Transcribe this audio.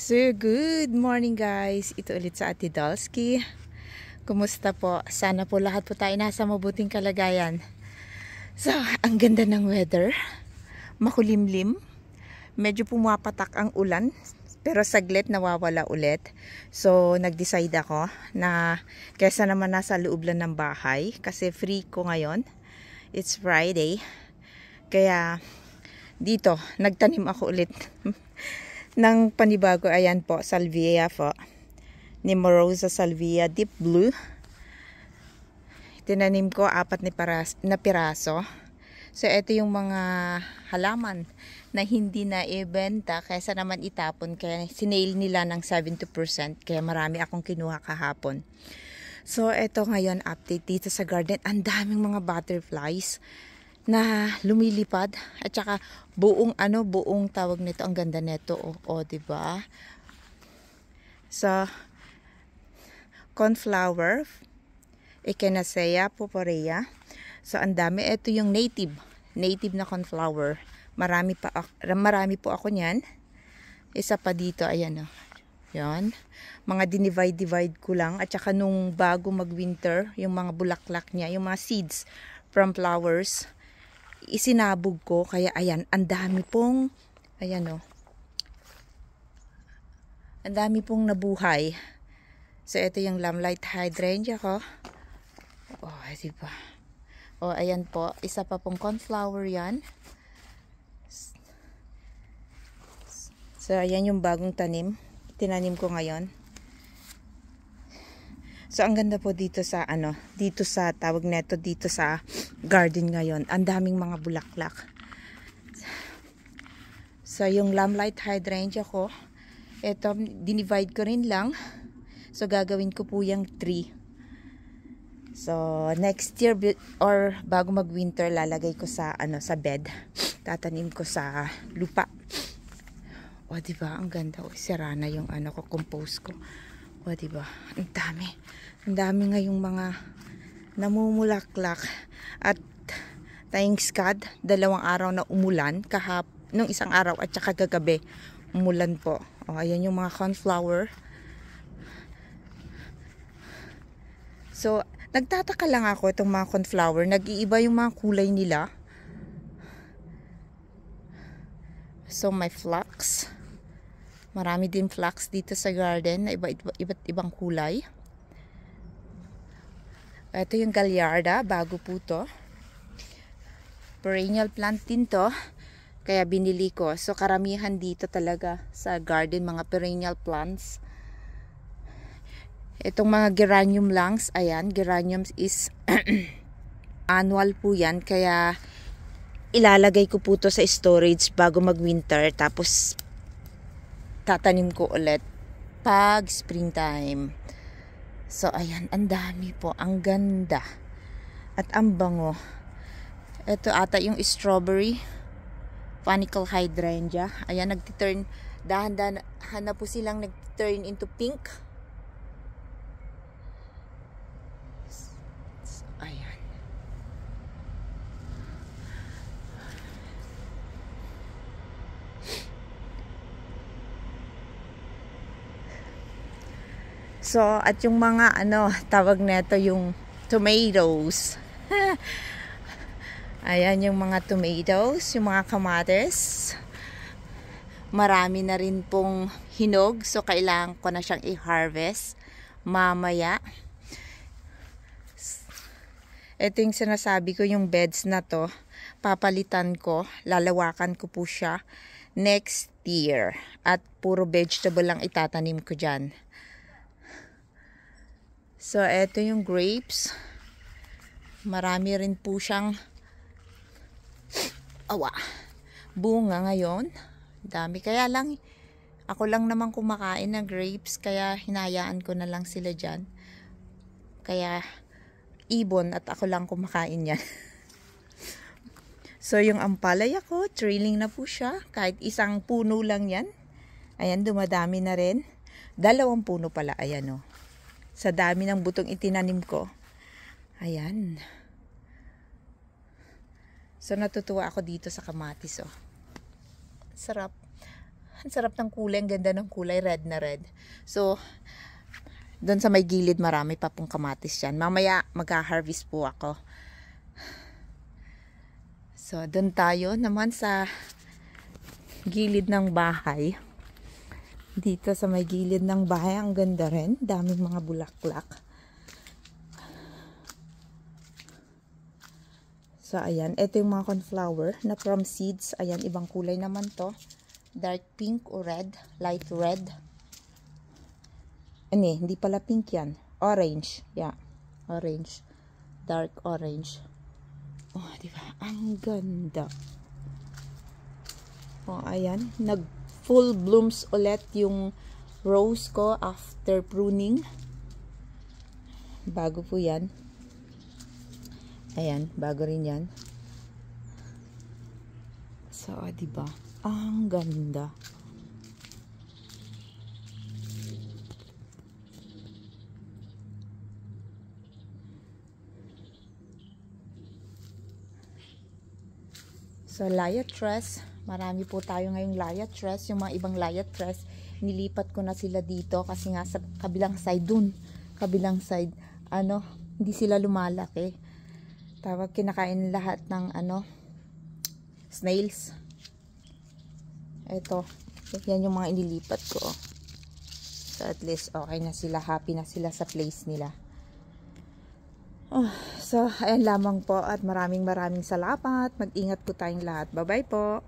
So, good morning guys. Ito ulit sa Ate Dalski. Kumusta po? Sana po lahat po tayo nasa mabuting kalagayan. So, ang ganda ng weather. Makulimlim. Medyo pumapatak ang ulan. Pero saglit nawawala ulit. So, nag-decide ako na kesa naman nasa loob lang ng bahay. Kasi free ko ngayon. It's Friday. Kaya dito, nagtanim ako ulit ng panibago. Ayan po, salvia po. Nemorosa salvia deep blue. Tinanim ko 4 na piraso. So, ito yung mga halaman na hindi na ibenta kaysa naman itapon. Kaya sinail nila ng 70%. Kaya marami akong kinuha kahapon. So, ito ngayon update dito sa garden. Ang daming mga butterflies na lumilipad at saka buong tawag nito, ang ganda nito diba? So, cornflower, Echinacea purpurea. So, ang dami. Ito yung native na cornflower. Marami po ako niyan. Isa pa dito, ayan yan. Mga dinivide ko lang. At saka nung bago mag-winter, yung mga bulaklak niya, yung mga seeds from flowers, isinabog ko. Kaya ayan, ang dami pong, ayan ang dami pong nabuhay. So, ito yung limelight hydrangea ko. Diba? Ayan po. Isa pa pong cornflower yan. So, ayan yung bagong tanim. Tinanim ko ngayon. So, ang ganda po dito sa tawag neto dito sa garden ngayon. Ang daming mga bulaklak. So, yung limelight hydrangea ko, ito, dinivide ko rin lang. So, gagawin ko po yung 3. So, next year or bago mag-winter, lalagay ko sa bed. Tatanim ko sa lupa. Diba? Ang ganda. Sira na yung compose ko. Diba? Ang dami. Ang dami ngayong mga namumulaklak. At thanks God, 2 araw na umulan. Nung isang araw at saka kagabi, umulan po. Ayan yung mga cornflower. So, nagtataka lang ako itong mga cornflower. Nag-iiba yung mga kulay nila. So, may flax. Marami din flax dito sa garden na iba't ibang kulay. Ito yung Gagliarda. Bago po to. Perennial plant din to. Kaya binili ko. So, karamihan dito talaga sa garden, mga perennial plants. Itong mga geranium langs, ayan, geraniums is annual po yan. Kaya ilalagay ko po to sa storage bago mag-winter. Tapos tatanim ko ulit pag springtime. So, ayan, ang dami po. Ang ganda. At ang bango. Ito ata yung strawberry. Panicle hydrangea. Ayan, nag-turn. Dahan-dahan na po silang nag-turn into pink. Ayan. So, at yung mga tawag neto yung tomatoes. Ayan yung mga tomatoes, yung mga kamates. Marami na rin pong hinog, so kailangan ko na siyang i-harvest mamaya. Ito yung sinasabi ko, yung beds na to, papalitan ko, lalawakan ko po siya next year. At puro vegetable lang itatanim ko dyan. So, ito yung grapes. Marami rin po siyang bunga ngayon. Dami. Kaya lang, ako lang naman kumakain ng grapes, kaya hinayaan ko na lang sila dyan. Kaya, ibon at ako lang kumakain yan. So, yung ampalaya ko, trailing na po siya. Kahit isang puno lang yan. Ayan, dumadami na rin. 2 puno pala. Ayan sa dami ng butong itinanim ko. Ayan. So, natutuwa ako dito sa kamatis. Sarap. Ang sarap ng kulay. Ang ganda ng kulay. Red na red. So, doon sa may gilid marami pa pong kamatis yan. Mamaya magha-harvest po ako. So, doon tayo naman sa gilid ng bahay. Dito sa may gilid ng bahay. Ang ganda rin. Daming mga bulaklak. So, ayan. Ito yung mga cornflower na from seeds. Ayan, ibang kulay naman to. Dark pink o red. Light red. Hindi pala pink yan. Orange. Yeah. Orange. Dark orange. Oh, diba? Ang ganda. Oh, ayan. Nag full blooms ulit yung rose ko after pruning. Bago po yan. Ayan. Bago rin yan. So, diba? Ang ganda. So, liatres. Marami po tayo ngayong liatres. Yung mga ibang liatres, nilipat ko na sila dito kasi nga sa kabilang side dun. Kabilang side, hindi sila lumalaki. Tawag, kinakain lahat ng snails. Ito. Yan yung mga inilipat ko. So, at least okay na sila. Happy na sila sa place nila. So, ayan lamang po at maraming salamat. Mag-ingat po tayong lahat. Bye-bye po.